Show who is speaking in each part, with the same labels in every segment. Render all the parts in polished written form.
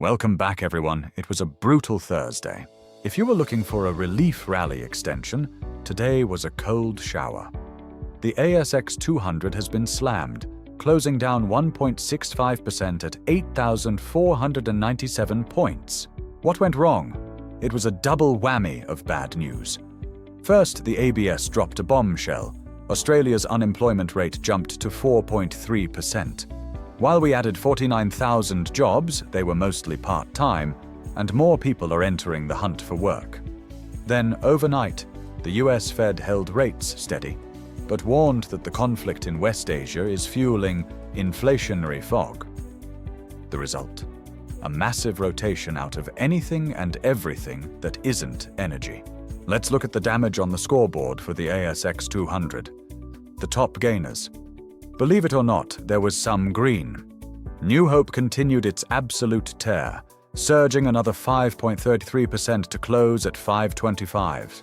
Speaker 1: Welcome back, everyone. It was a brutal Thursday. If you were looking for a relief rally extension, today was a cold shower. The ASX 200 has been slammed, closing down 1.65% at 8,497 points. What went wrong? It was a double whammy of bad news. First, the ABS dropped a bombshell. Australia's unemployment rate jumped to 4.3%. While we added 49,000 jobs, they were mostly part-time, and more people are entering the hunt for work. Then, overnight, the US Fed held rates steady, but warned that the conflict in West Asia is fueling inflationary fog. The result? A massive rotation out of anything and everything that isn't energy. Let's look at the damage on the scoreboard for the ASX 200. The top gainers. Believe it or not, there was some green. New Hope continued its absolute tear, surging another 5.33% to close at 525.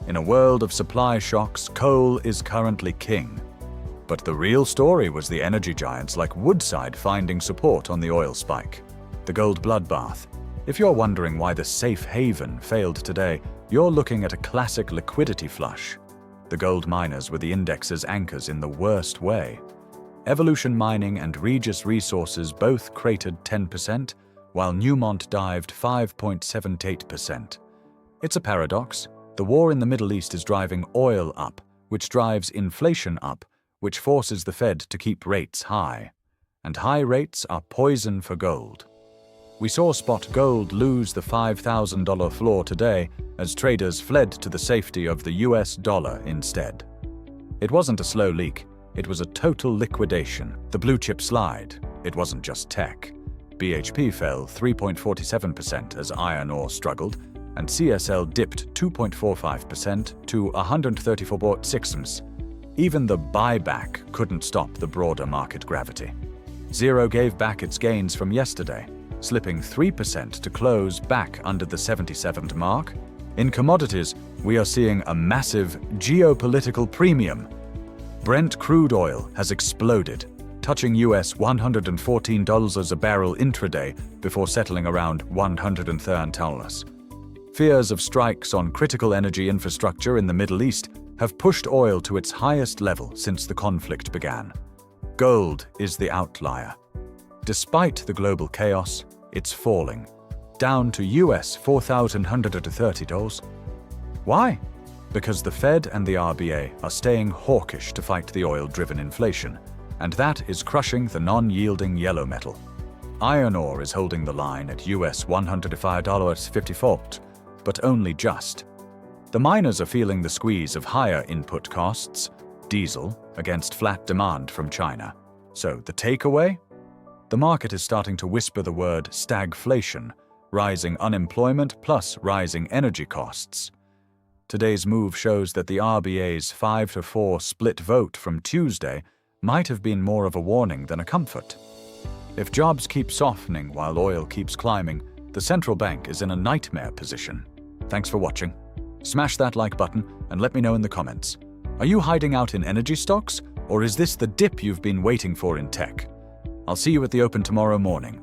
Speaker 1: In a world of supply shocks, coal is currently king. But the real story was the energy giants like Woodside finding support on the oil spike. The gold bloodbath. If you're wondering why the safe haven failed today, you're looking at a classic liquidity flush. The gold miners were the index's anchors in the worst way. Evolution Mining and Regis Resources both cratered 10%, while Newmont dived 5.78%. It's a paradox. The war in the Middle East is driving oil up, which drives inflation up, which forces the Fed to keep rates high. And high rates are poison for gold. We saw spot gold lose the $5,000 floor today as traders fled to the safety of the US dollar instead. It wasn't a slow leak. It was a total liquidation. The blue chip slide. It wasn't just tech. BHP fell 3.47% as iron ore struggled, and CSL dipped 2.45% to 134.6. Even the buyback couldn't stop the broader market gravity. Zero gave back its gains from yesterday, slipping 3% to close back under the 77 mark. In commodities, we are seeing a massive geopolitical premium. Brent crude oil has exploded, touching US $114 a barrel intraday before settling around $130. Fears of strikes on critical energy infrastructure in the Middle East have pushed oil to its highest level since the conflict began. Gold is the outlier. Despite the global chaos, it's falling, down to US $4,130. Why? Because the Fed and the RBA are staying hawkish to fight the oil-driven inflation, and that is crushing the non-yielding yellow metal. Iron ore is holding the line at US $105.54, but only just. The miners are feeling the squeeze of higher input costs, diesel, against flat demand from China. So the takeaway? The market is starting to whisper the word stagflation, rising unemployment plus rising energy costs. Today's move shows that the RBA's 5-4 split vote from Tuesday might have been more of a warning than a comfort. If jobs keep softening while oil keeps climbing, the central bank is in a nightmare position. Thanks for watching. Smash that like button and let me know in the comments. Are you hiding out in energy stocks, or is this the dip you've been waiting for in tech? I'll see you at the open tomorrow morning.